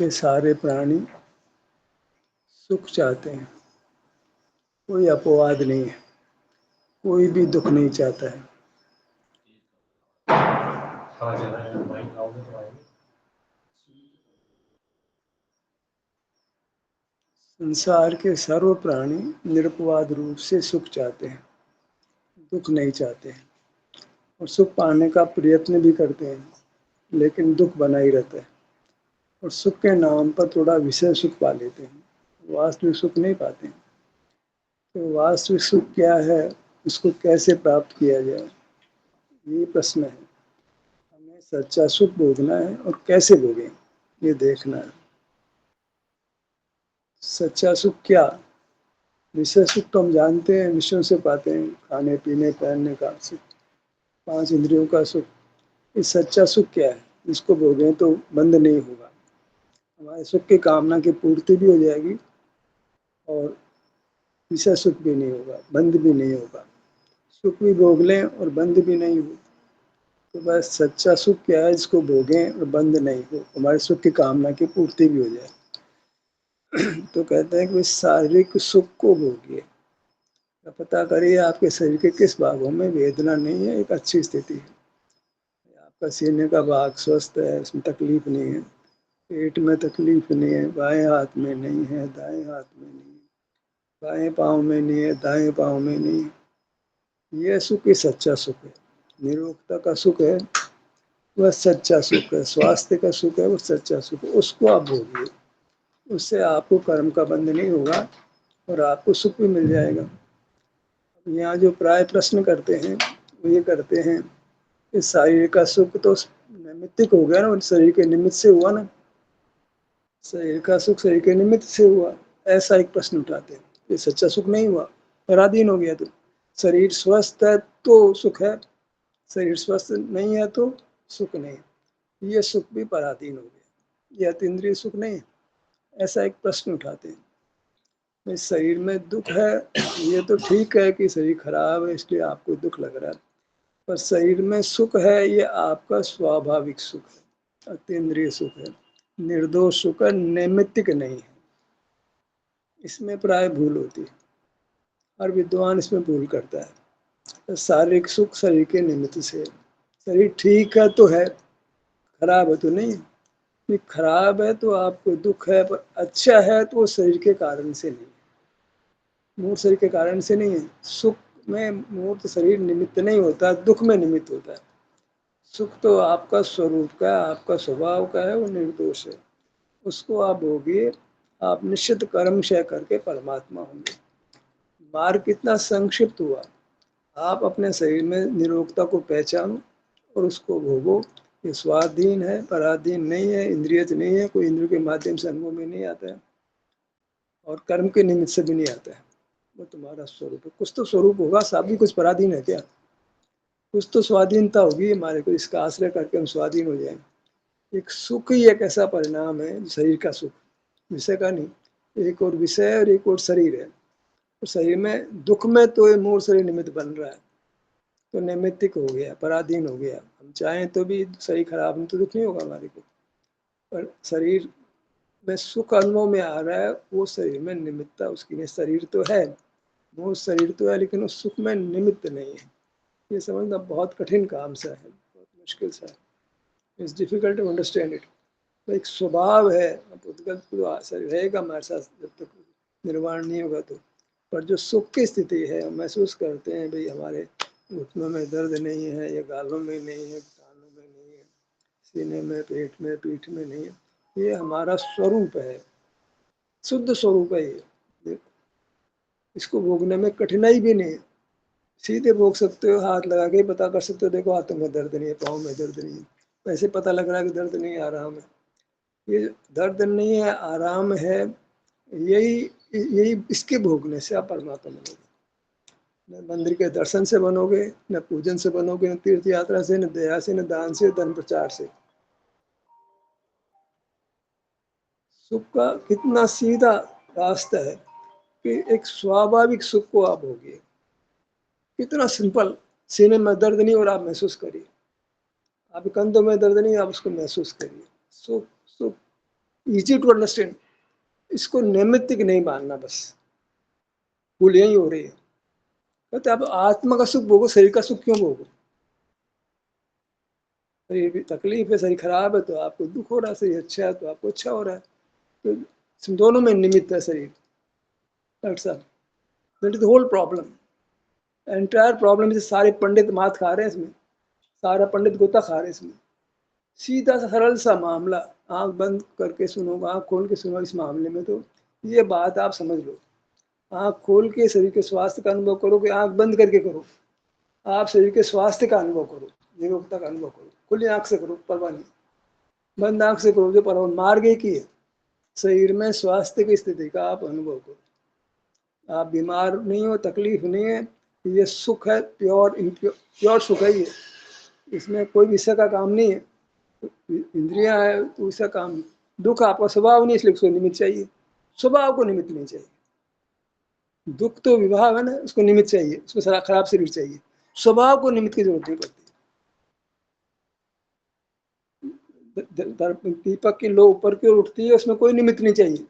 ये सारे प्राणी सुख चाहते हैं, कोई अपवाद नहीं है, कोई भी दुख नहीं चाहता है। संसार के सर्व प्राणी निरपवाद रूप से सुख चाहते हैं, दुख नहीं चाहते हैं, और सुख पाने का प्रयत्न भी करते हैं, लेकिन दुख बना ही रहता है। और सुख के नाम पर थोड़ा विषय सुख पा लेते हैं, वास्तविक सुख नहीं पाते हैं। तो वास्तविक सुख क्या है, उसको कैसे प्राप्त किया जाए, ये प्रश्न है। हमें सच्चा सुख भोगना है और कैसे भोगें, ये देखना है। सच्चा सुख क्या, विषय सुख तो हम जानते हैं, विषयों से पाते हैं, खाने पीने पहनने का सुख, पांच इंद्रियों का सुख। ये सच्चा सुख क्या है, इसको भोगें तो बंद नहीं होगा, हमारे सुख की कामना की पूर्ति भी हो जाएगी और विषय सुख भी नहीं होगा, बंद भी नहीं होगा। सुख भी भोग लें और बंद भी नहीं हो, तो बस सच्चा सुख क्या है, इसको भोगें और बंद नहीं हो, हमारे सुख की कामना की पूर्ति भी हो जाए। तो कहते हैं कि शारीरिक सुख को भोगिए, पता करिए आपके शरीर के किस भागों में वेदना नहीं है, एक अच्छी स्थिति है। आपका सीने का भाग स्वस्थ है, उसमें तकलीफ नहीं है, पेट में तकलीफ नहीं है, बाएं हाथ में नहीं है, दाएं हाथ में नहीं है, बाएं पाँव में नहीं है, दाएं पाँव में नहीं है, ये सुख ही सच्चा सुख है। निरोगता का सुख है वह सच्चा सुख है, स्वास्थ्य का सुख है वो सच्चा सुख है, उसको आप भोगिए। उससे आपको कर्म का बंध नहीं होगा और आपको सुख भी मिल जाएगा। यहाँ जो प्राय प्रश्न करते हैं वो ये करते हैं कि शरीर का सुख तो नैमित्तिक हो गया ना, शरीर के निमित्त से हुआ ना, शरीर का सुख शरीर के निमित्त से हुआ, ऐसा एक प्रश्न उठाते हैं। ये सच्चा सुख नहीं हुआ, पराधीन हो गया। तो शरीर स्वस्थ है तो सुख है, शरीर स्वस्थ नहीं है तो सुख नहीं, ये सुख भी पराधीन हो गया, ये अतीन्द्रिय सुख नहीं है, ऐसा एक प्रश्न उठाते हैं। इस शरीर में दुख है, ये तो ठीक है कि शरीर खराब है इसलिए आपको दुख लग रहा है, पर शरीर में सुख है ये आपका स्वाभाविक सुख है, अतीन्द्रिय सुख है, निर्दोष सुख है, नैमित्तिक नहीं है। इसमें प्राय भूल होती है, हर विद्वान इसमें भूल करता है। तो शारीरिक सुख शरीर के निमित्त से, शरीर ठीक है तो है, खराब है तो नहीं है। खराब है तो आपको दुख है, पर अच्छा है तो वो शरीर के कारण से नहीं, मूर्त शरीर के कारण से नहीं है। सुख में मूर्त शरीर निमित्त नहीं होता, दुख में निमित्त होता है। सुख तो आपका स्वरूप का, आपका स्वभाव का है, वो निर्दोष है, उसको आप भोगिए, आप निश्चित कर्म क्षय करके परमात्मा होंगे। मार्ग कितना संक्षिप्त हुआ, आप अपने शरीर में निरोगता को पहचानो और उसको भोगो। ये स्वाधीन है, पराधीन नहीं है, इंद्रियज नहीं है, कोई इंद्रियों के माध्यम से अनुभव में नहीं आता है और कर्म के निमित्त से भी नहीं आता है। वो तुम्हारा स्वरूप है, कुछ तो स्वरूप होगा, सब भी कुछ पराधीन है क्या, कुछ तो स्वाधीनता होगी हमारे को, इसका आश्रय करके हम स्वाधीन हो जाएंगे। एक सुख ही एक ऐसा परिणाम है, शरीर का सुख, विषय का नहीं। एक और विषय और एक और शरीर है, तो शरीर में दुख में तो ये मूल शरीर निमित्त बन रहा है, तो नैमित्तिक हो गया, पराधीन हो गया। हम चाहें तो भी शरीर खराब में तो दुख नहीं होगा हमारे को, पर शरीर में सुख अनुभव में आ रहा है, वो शरीर में निमित्ता उसकी नहीं। शरीर तो है, वो शरीर तो है, लेकिन उस सुख में निमित्त नहीं है। ये समझना बहुत कठिन काम सा है, बहुत मुश्किल सा है, it's difficult to understand it. तो एक स्वभाव है, उद्गत तो रहेगा हमारे साथ जब तक निर्वाण नहीं होगा तो। पर जो सुख की स्थिति है, हम महसूस करते हैं भाई हमारे घुटनों में दर्द नहीं है, या गालों में नहीं है, कानों में नहीं है, सीने में, पेट में, पीठ में नहीं है, ये हमारा स्वरूप है, शुद्ध स्वरूप है ये। इसको भोगने में कठिनाई भी नहीं है, सीधे भोग सकते हो, हाथ लगा के पता कर सकते हो, देखो हाथों में दर्द नहीं है, पाँव में दर्द नहीं है, वैसे पता लग रहा है कि दर्द नहीं है, आराम है। ये दर्द नहीं है, आराम है, यही यही इसके भोगने से आप परमात्मा बनोगे। न मंदिर के दर्शन से बनोगे, न पूजन से बनोगे, न तीर्थ यात्रा से, न दया से, न दान से, धन प्रचार से। सुख का कितना सीधा रास्ता है कि एक स्वाभाविक सुख को आप भोगिए, कितना सिंपल। सीने में दर्द नहीं हो रहा, आप महसूस करिए, आप कंधों में दर्द नहीं, आप उसको महसूस करिए। सुख सुख इजी टू अंडरस्टैंड। इसको नैमित्तिक नहीं मानना, बस भूल यही हो रही है। कहते अब आत्मा का सुख भोगो, शरीर का सुख क्यों भोगो? शरीर भी तकलीफ है, शरीर खराब है तो आपको दुख हो रहा है, शरीर अच्छा है तो आपको अच्छा हो रहा है। तो दोनों में निमित्त है शरीर। That's all, that is the whole problem, entire problem. सारे पंडित मात खा रहे हैं इसमें, सारा पंडित गोता खा रहे हैं इसमें। सीधा सा सरल सा मामला, आंख बंद करके सुनो, आंख खोल के सुनो। इस मामले में तो ये बात आप समझ लो। आंख खोल के शरीर के स्वास्थ्य का अनुभव करो कि आंख बंद करके करो। आप शरीर के स्वास्थ्य का अनुभव करो, निरोगता का अनुभव करो। खुली आंख से करो, परवाह नहीं। बंद आंख से करो, जो परवाह। मार्ग एक ही है, शरीर में स्वास्थ्य की स्थिति का आप अनुभव करो। आप बीमार नहीं हो, तकलीफ नहीं है, ये सुख है, प्योर प्योर सुख है ये। इसमें कोई विषय का काम नहीं है। इंद्रियां है तो उसका काम नहीं। दुख आपका स्वभाव नहीं, इसलिए उसको निमित्त चाहिए। स्वभाव को निमित्त नहीं चाहिए। दुख तो विभाव है ना, उसको निमित्त चाहिए, उसको खराब शरीर चाहिए। स्वभाव को निमित्त की जरूरत नहीं पड़ती। दीपक की लो ऊपर की ओर उठती है, उसमें कोई निमित्त नहीं चाहिए।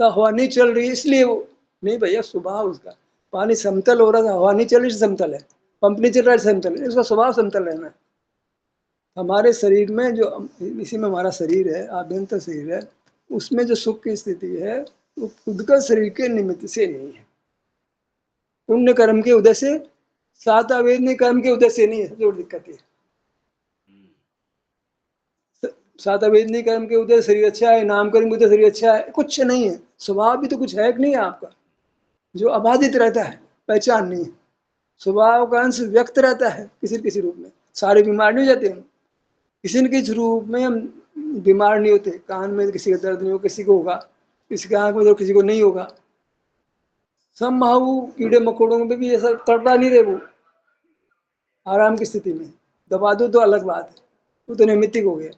तो हवा नहीं चल रही इसलिए वो नहीं, भैया स्वभाव उसका। पानी समतल हो रहा था, हवा नहीं चल रही समतल है। पंप नहीं चल रहा है समतल है, उसका स्वभाव समतल रहना है। हमारे शरीर में जो, इसी में हमारा शरीर है, आभ्यंतर शरीर है, उसमें जो सुख की स्थिति है वो खुद का शरीर के निमित्त से नहीं है। पुण्य कर्म के उदय से, सात अवेदनीय कर्म के उदय से नहीं है। जो दिक्कत है, सात अवेदनीय कर्म के उदय शरीर अच्छा है, नाम कर्म के उदय शरीर अच्छा है, कुछ नहीं है। स्वभाव भी तो कुछ है कि नहीं है आपका, जो अबाधित रहता है, पहचान नहीं है। स्वभाव का अंश व्यक्त रहता है किसी किसी रूप में। सारे बीमार नहीं हो जाते हम, किसी न किसी रूप में हम बीमार नहीं होते। कान में किसी का दर्द नहीं हो, किसी को होगा, किसी के आंख में तो किसी को नहीं होगा। सब महाऊ कीड़े मकोड़ों में भी ऐसा तड़पा नहीं रहे वो आराम की स्थिति में। दबा दो तो अलग बात है, वो तो नैमित्तिक हो गया।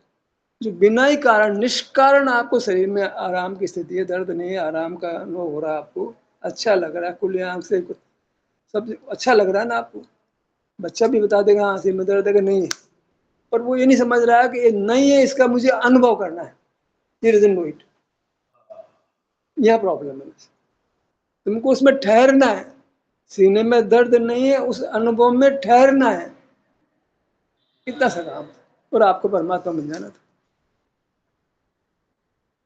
जो बिना ही कारण, निष्कारण आपको शरीर में आराम की स्थिति है, दर्द नहीं, आराम का अनुभव हो रहा है आपको, अच्छा लग रहा है, खुली आंख से सब अच्छा लग रहा है ना आपको। बच्चा भी बता देगा हाँ सिर में दर्द है कि नहीं है, पर वो ये नहीं समझ रहा है कि ये नहीं है, इसका मुझे अनुभव करना है। ये रीजन नो इट, यह प्रॉब्लम है। तुमको उसमें ठहरना है। सीने में दर्द नहीं है, उस अनुभव में ठहरना है। कितना सा काम, और आपको परमात्मा मिल जाना था।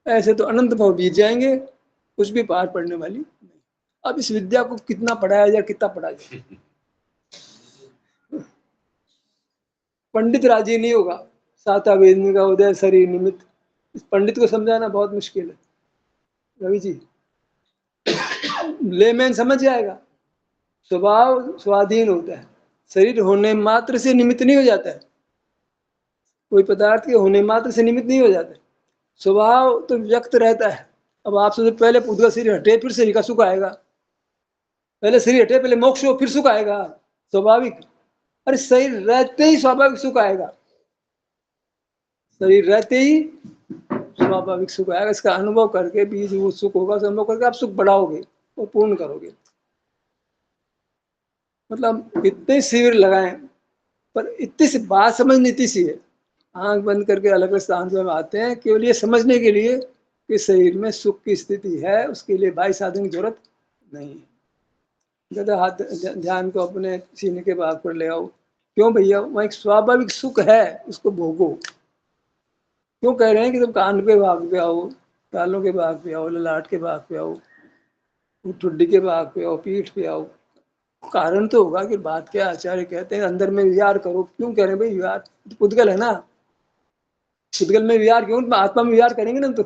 ऐसे तो अनंत भाव बीत जाएंगे, कुछ भी पार पड़ने वाली नहीं। अब इस विद्या को कितना पढ़ाया जाए, कितना पढ़ाया जाए, पंडित राजी नहीं होगा। साता वेदनी का उदय शरीर निमित्त, इस पंडित को समझाना बहुत मुश्किल है रवि जी। लेमैन समझ जाएगा। स्वभाव स्वाधीन होता है, शरीर होने मात्र से निमित्त नहीं हो जाता है। कोई पदार्थ के होने मात्र से निमित्त नहीं हो जाता है। स्वभाव तो व्यक्त रहता है। अब आप सबसे पहले पूरा शरीर हटे, फिर शरीर का सुख आएगा। पहले शरीर हटे, पहले मोक्ष हो, फिर सुख आएगा, स्वाभाविक। अरे शरीर रहते ही स्वाभाविक सुख आएगा। शरीर रहते ही स्वाभाविक सुख आएगा। इसका अनुभव करके बीज वो सुख होगा, अनुभव करके आप सुख बढ़ाओगे और पूर्ण करोगे। मतलब इतने शिविर लगाए, पर इतनी सी बात समझनी इतनी सी है। आंख बंद करके अलग अलग स्थान में आते हैं केवल ये समझने के लिए कि शरीर में सुख की स्थिति है, उसके लिए बाह्य साधन की जरूरत नहीं है। ज्यादा हाथ ध्यान को अपने सीने के भाग पर ले आओ। क्यों भैया, वहाँ एक स्वाभाविक सुख है, उसको भोगो। क्यों कह रहे हैं कि तुम कान के भाग पे आओ, तालों के भाग पे आओ, ललाट के भाग पे आओ, ठुड्डी के भाग पे आओ, पीठ पे आओ? कारण तो होगा कि बात क्या आचार्य कहते हैं, अंदर में विहार करो। क्यों कह रहे हैं भाई विहार? तो पुद्गल है ना, पुद्गल में विहार क्यों? आत्मा में विहार करेंगे ना। तो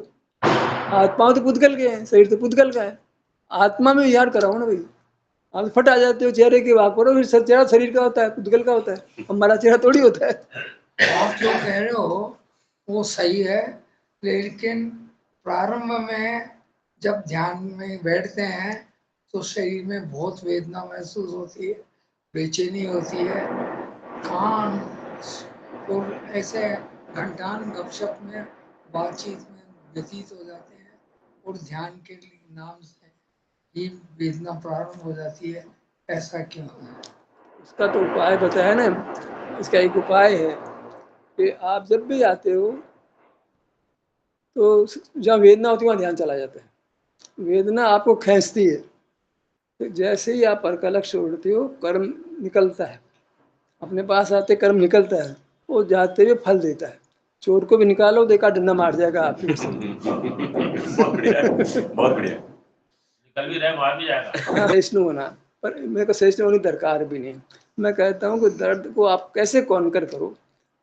आत्मा तो पुद्गल के हैं, शरीर तो पुद्गल का है। आत्मा में विहार कराओ ना भाई। आप फट आ जाते हो चेहरे के भाग करो, फिर चेहरा शरीर का होता है, पुद्गल का होता है, हमारा चेहरा थोड़ी होता है। आप जो कह रहे हो वो सही है, लेकिन प्रारंभ में जब ध्यान में बैठते हैं तो शरीर में बहुत वेदना महसूस होती है, बेचैनी होती है, कान और ऐसे घंटान गपशप में, बातचीत में व्यतीत हो जाते हैं, और ध्यान के नाम से ही वेदना प्रारंभ हो जाती है। ऐसा क्यों है? इसका तो उपाय बताया ना। इसका एक उपाय है कि आप जब भी आते हो तो जहाँ वेदना होती है वहाँ ध्यान चला जाता है। वेदना आपको खींचती है, तो जैसे ही आप अर्कलक छोड़ते हो कर्म निकलता है, अपने पास आते कर्म निकलता है, वो जाते हुए फल देता है। चोर को भी निकालो, देखा डंडा मार जाएगा आपके। बहुत बढ़िया है, बहुत बढ़िया। निकल भी रहा, मार भी जाएगा। सहिष्णु होना, पर मेरे को सहिष्णु होने की दरकार भी नहीं। मैं कहता हूँ कि दर्द को आप कैसे कॉन्कर करो,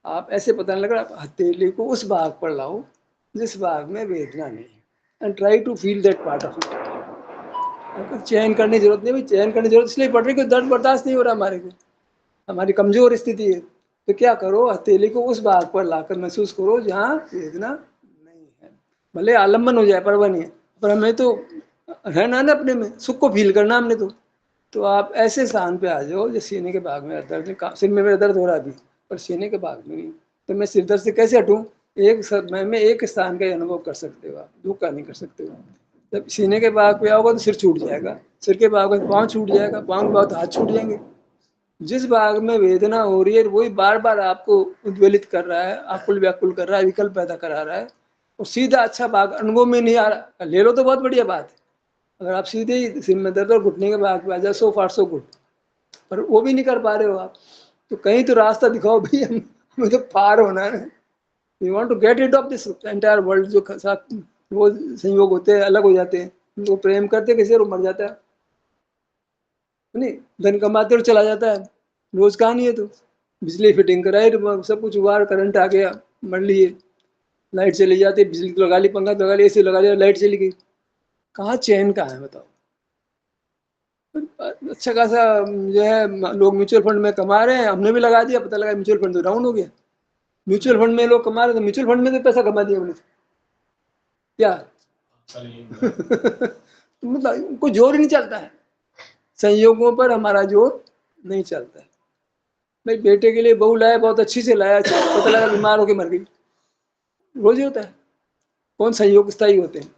आप ऐसे पता नहीं लगा, आप हथेली को उस भाग पर लाओ जिस भाग में वेदना नहीं है, and try to feel that part of it. आपको चयन करने की जरूरत नहीं, भाई चयन करने की जरूरत इसलिए पड़ रही है कि दर्द बर्दाश्त नहीं हो रहा हमारे को, हमारी कमजोर स्थिति है। तो क्या करो, हथेली को उस भाग पर लाकर महसूस करो जहाँ वेदना नहीं है। भले आलम्बन हो जाए परवाह नहीं है, पर हमें तो रहना ना अपने में, सुख को फील करना हमने तो आप ऐसे स्थान पे आ जाओ जो सीने के भाग में दर्द नहीं, सिर में मेरा दर्द हो रहा अभी पर सीने के भाग में नहीं, तो मैं सिर दर्द से कैसे हटूँ? एक समय में एक स्थान का अनुभव कर सकते हो आप, दुख का नहीं कर सकते हो। जब सीने के भाग पे आओगे तो सिर छूट जाएगा, सिर के भाग में पाँव छूट जाएगा, पाँव के भाग हाथ छूट जाएंगे। जिस भाग में वेदना हो रही है वही बार बार आपको उद्वेलित कर रहा है, आकुल व्याकुल कर रहा है, विकल्प पैदा करा रहा है, और सीधा अच्छा भाग अनुभव में नहीं आ रहा, ले लो तो बहुत बढ़िया बात है। अगर आप सीधे ही सिर में दर्द और घुटने के भाग पे आ जाए, सो फार सो गुड, पर वो भी नहीं कर पा रहे हो आप, तो कहीं तो रास्ता दिखाओ भाई, हमें तो पार होना है। We want to get rid of this entire world, जो साथ वो संयोग होते हैं अलग हो जाते हैं, वो प्रेम करते किसी और मर जाता है नहीं, धन कमाते और चला जाता है, रोज कहानी है। तो बिजली फिटिंग कराई, सब कुछ हुआ, करंट आ गया, मर लिए, लाइट चली जाती, बिजली लगा ली, पंखा लगा लिया, एसी लगा लिया, लाइट चली गई, कहाँ चैन कहाँ है बताओ। अच्छा खासा जो है लोग म्यूचुअल फंड में कमा रहे हैं, हमने भी लगा दिया, पता लगा म्यूचुअल फंड तो डाउन हो गया। म्यूचुअल फंड में लोग कमा रहे थे, म्यूचुअल फंड में तो पैसा कमा दिया हमने, क्या मतलब कोई जोर ही नहीं चलता है, संयोगों पर हमारा जोर नहीं चलता है। भाई बेटे के लिए बहू लाया, बहुत अच्छी से लाया, पता लगा बीमार होकर मर गई, रोज ही होता है। कौन संयोग स्थायी होते हैं?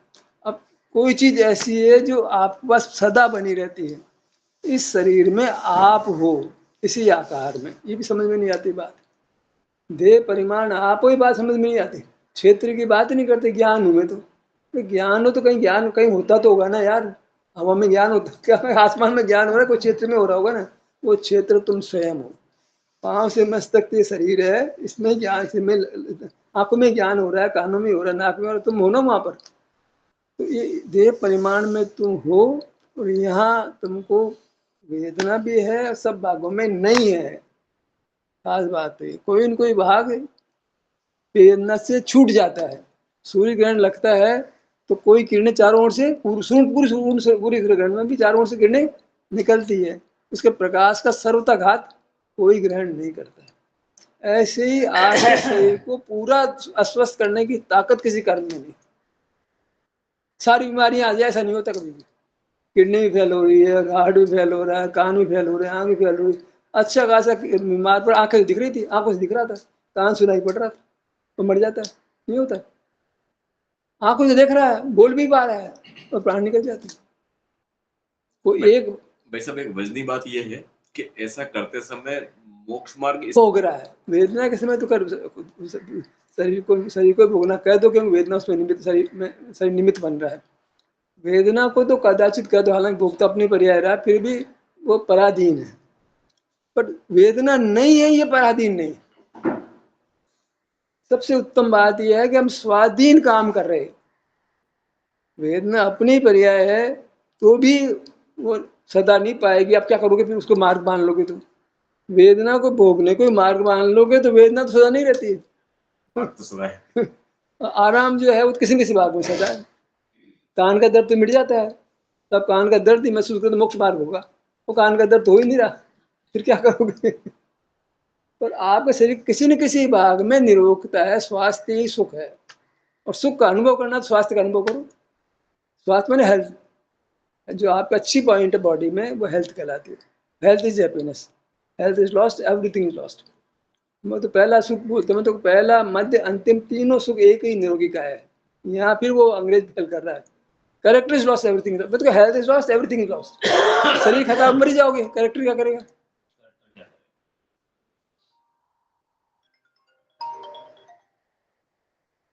अब कोई चीज ऐसी है जो आपके पास सदा बनी रहती है, इस शरीर में आप हो इसी आकार में, ये भी समझ में नहीं आती बात। देह परिमाण आप ही बात समझ में नहीं आती, क्षेत्र की बात नहीं करते, ज्ञान हुए तो ज्ञान हो तो कहीं ज्ञान कहीं होता तो होगा ना यार, हवा में ज्ञान होता, क्या आसमान में ज्ञान हो रहा है, कोई क्षेत्र में हो रहा होगा ना, वो क्षेत्र तुम स्वयं हो। पाँव से मस्तक के शरीर है, इसमें ज्ञान से में आंखों में ज्ञान हो रहा है, कानों में हो रहा है, नाक में हो रहा है, तुम हो ना वहां पर। तो ये देह परिमाण में तुम हो, और यहाँ तुमको वेदना भी है, सब भागों में नहीं है। खास बात है, कोई न कोई भाग वेदना से छूट जाता है। सूर्य ग्रहण लगता है तो कोई किरणें चारों ओर से पूरी सूर्य ग्रहण में भी चारों ओर से किरणें निकलती है, उसके प्रकाश का सर्वताघात कोई ग्रहण नहीं करता है। ऐसे ही आज शरीर को पूरा अस्वस्थ करने की ताकत किसी कर्म में नहीं। सारी बीमारियां आ जाए ऐसा नहीं होता कभी भी, किडनी भी फेल हो रही है, हार्ट भी फेल हो रहा है, कान भी फेल हो रहे हैं, आँख भी फेल हो रही है। अच्छा खासा बीमार पर आंखें दिख रही थी, आंखों से दिख रहा था, कान सुनाई पड़ रहा था, तो मर जाता है, नहीं होता। आंखों से देख रहा है, बोल भी पा रहा है, और प्राण निकल जाते हैं। वो एक भाई साहब, एक वजनी बात यह है कि ऐसा करते समय मोक्ष मार्ग भोग रहा है वेदना के समय, तो कर शरीर को भोगना कह दो, क्योंकि वेदना उसमें निमित्त, शरीर निमित्त बन रहा है। वेदना को तो कदाचित कह दो, हालांकि भोग तो अपनी पर्याय रहा, फिर भी वो पराधीन है, पर वेदना नहीं है, ये पराधीन नहीं। सबसे उत्तम बात यह है कि हम स्वाधीन काम कर रहे हैं। वेदना अपनी पर्याय है तो भी वो सदा नहीं पाएगी, आप क्या करोगे फिर, उसको मार्ग मान लोगे तो, वेदना को भोगने को मार्ग मान लोगे तो वेदना तो सदा नहीं रहती है। तो सदा है। आराम जो है वो किसी न किसी बात में सदा है। कान का दर्द तो मिट जाता है, तब कान का दर्द ही महसूस करो तो मोक्ष मार्ग होगा, वो कान का दर्द हो ही नहीं रहा, फिर क्या करोगे? पर आपका शरीर किसी न किसी भाग में निरोगता है, स्वास्थ्य ही सुख है, और सुख का अनुभव करना तो स्वास्थ्य का अनुभव करो। स्वास्थ्य मैंने हेल्थ, जो आपका अच्छी पॉइंट है बॉडी में, वो हेल्थ कहलाती है। Health is happiness, health is lost, everything is lost. मैं तो पहला सुख बोलते, मैं तो पहला मध्य अंतिम तीनों सुख एक ही निरोगी का है। यहाँ फिर वो अंग्रेज निकल कर रहा है, कैरेक्टर इज लॉस्ट, एवरीथिंग, मतलब health is lost, everything is lost. शरीर खराब मर जाओगे, कैरेक्टर क्या करेगा?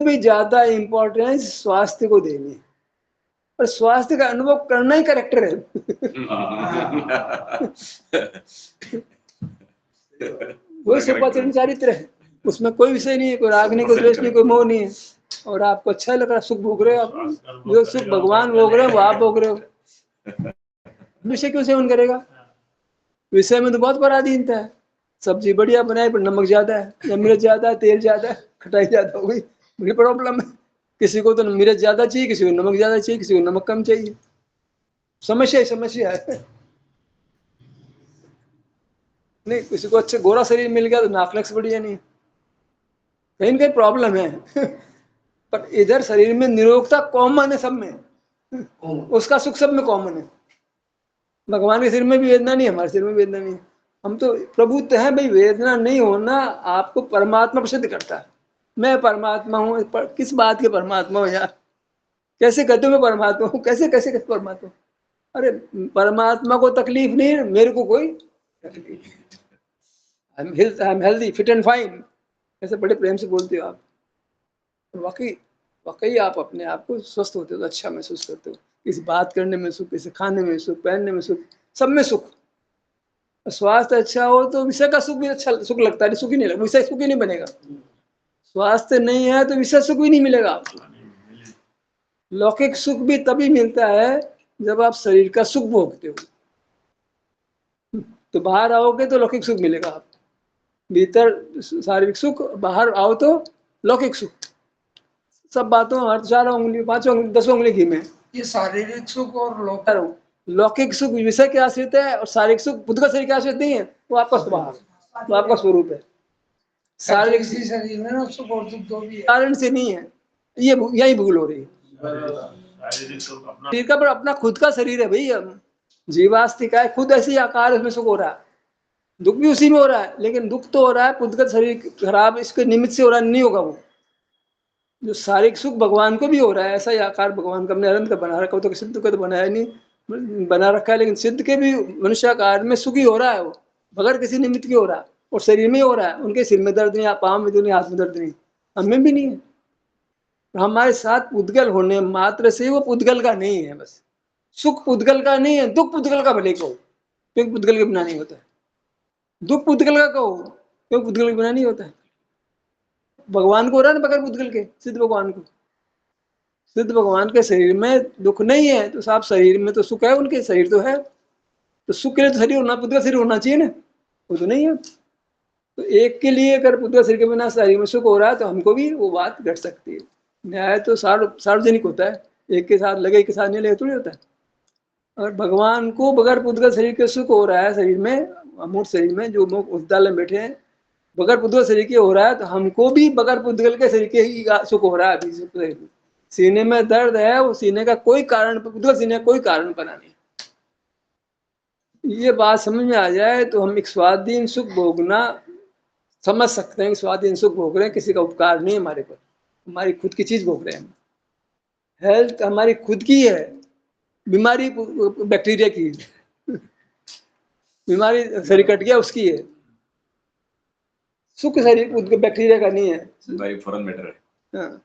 भी ज्यादा इम्पोर्टेंस स्वास्थ्य को देनी है, और स्वास्थ्य का अनुभव करना ही करेक्टर है। वही सुखाचरण चारित्र है, उसमें कोई विषय नहीं है, कोई राग नहीं, कोई द्वेष नहीं, कोई मोह नहीं है, और आपको अच्छा लग रहा, सुख भोग रहे हो आप, जो सुख भगवान भोग रहे हो वो आप भोग रहे हो। विषय क्यों सेवन करेगा? विषय में तो बहुत पराधीनता है। सब्जी बढ़िया बनाई पर नमक ज्यादा है, या मिर्च ज्यादा है, तेल ज्यादा है, खटाई ज्यादा हो गई, बड़ी प्रॉब्लम है। किसी को तो मिर्च ज्यादा चाहिए, किसी को नमक ज्यादा चाहिए, किसी को नमक कम चाहिए। समस्या ही समस्या है। नहीं, किसी को अच्छे गोरा शरीर मिल गया तो नाफलेक्स बढ़िया नहीं, कहीं ना कहीं प्रॉब्लम है। पर इधर शरीर में निरोगता कॉमन है सब में, उसका सुख सब में कॉमन है। भगवान के शरीर में भी वेदना नहीं है, हमारे शरीर में वेदना नहीं है। हम तो प्रभु तो हैं भाई, वेदना नहीं होना आपको परमात्मा प्रसिद्ध करता है। मैं परमात्मा हूँ, किस बात के परमात्मा हूँ यार? कैसे कहते हो मैं परमात्मा हूँ? कैसे कैसे कैसे परमात्मा? अरे परमात्मा को तकलीफ नहीं है, मेरे को कोई तकलीफ। I am healthy fit and fine, ऐसे बड़े प्रेम से बोलते हो आप। वाकई वाकई आप अपने आप को स्वस्थ होते हो तो अच्छा महसूस करते हो। किसी बात करने में सुख, किसी खाने में सुख, पहनने में सुख, सब में सुख। स्वास्थ्य अच्छा हो तो विषय का सुख भी अच्छा सुख लगता है, सुख ही नहीं लगता, विषय सुख ही नहीं बनेगा। स्वास्थ्य नहीं है तो विषय सुख भी नहीं मिलेगा आपको। लौकिक सुख भी तभी मिलता है जब आप शरीर का सुख भोगते हो, तो बाहर आओगे तो लौकिक सुख मिलेगा आपको। भीतर शारीरिक सुख, बाहर आओ तो लौकिक सुख। सब बातों हर 4 उंगली 5 उंगली 10 उंगली घी में। ये शारीरिक सुख और लौकिक सुख विषय के आश्रित है, और शारीरिक सुख बुद्ध का शरीर के आश्रित नहीं है, वो आपका स्वभाव, वो आपका स्वरूप है। शारीरिक शरीर में ना सुख और दुख दो भी है, कारण से नहीं है, ये यही भूल हो रही है। शरीर का पर अपना खुद का शरीर है भैया, जीवास्तिका है, खुद ऐसी आकार उसमें सुख हो रहा है, दुख भी उसी में हो रहा है, लेकिन दुख तो हो रहा है पुद्गत शरीर खराब इसके निमित्त से हो रहा नहीं होगा। वो जो शारीरिक सुख भगवान को भी हो रहा है, ऐसा ही आकार भगवान का हमने अनंत का बना रखा, तो सिद्ध का तो बनाया नहीं, बना रखा है, लेकिन सिद्ध के भी मनुष्याकार में सुखी हो रहा है, वो बगैर किसी निमित्त के हो रहा है, और शरीर में ही हो रहा है। उनके सिर में दर्द नहीं, पाँव में नहीं, हाथ में दर्द नहीं, हमें भी नहीं है। हमारे साथ पुद्गल होने मात्र से वो पुद्गल का नहीं है, बस सुख पुद्गल का नहीं है, दुख पुद्गल का भले कहो, क्योंकि पुद्गल के बिना नहीं होता है। दुख पुद्गल का कहो, क्योंकि पुद्गल के बिना नहीं होता है। भगवान को हो रहा है ना बगैर पुद्गल के, सिद्ध भगवान को। सिद्ध भगवान के शरीर में दुख नहीं है, तो साफ शरीर में तो सुख है, उनके शरीर तो है, तो सुख के लिए तो शरीर होना, पुद्गल शरीर होना चाहिए ना, वो तो नहीं है। तो एक के लिए अगर पुद्गल शरीर के बिना शरीर में सुख हो रहा है, तो हमको भी वो बात घट सकती है। न्याय तो सार्वजनिक होता है, एक के साथ लगे, एक के साथ नहीं लगे थोड़ी होता है। और भगवान को बगैर पुद्गल शरीर के सुख हो रहा है, शरीर में अमूर्त शरीर में जो लोग विद्यालय में बैठे हैं बगैर पुद्गल शरीर के हो रहा है, तो हमको भी बगैर पुद्गल के शरीर के ही सुख हो रहा है। अभी सीने में दर्द है, वो सीने का कोई कारण, पुद्गल सीने का कोई कारण बना नहीं। ये बात समझ में आ जाए तो हम एक स्वाधीन सुख भोगना समझ सकते हैं कि स्वाधीन सुख भोग रहे हैं, किसी का उपकार नहीं है हमारे पर, हमारी खुद की चीज भोग रहे हैं। हेल्थ हमारी खुद की है, बीमारी बैक्टीरिया की, बीमारी शरीर कट गया उसकी है, सुख शरीर बैक्टीरिया का नहीं है। भाई फॉरेन मैटर है। हाँ,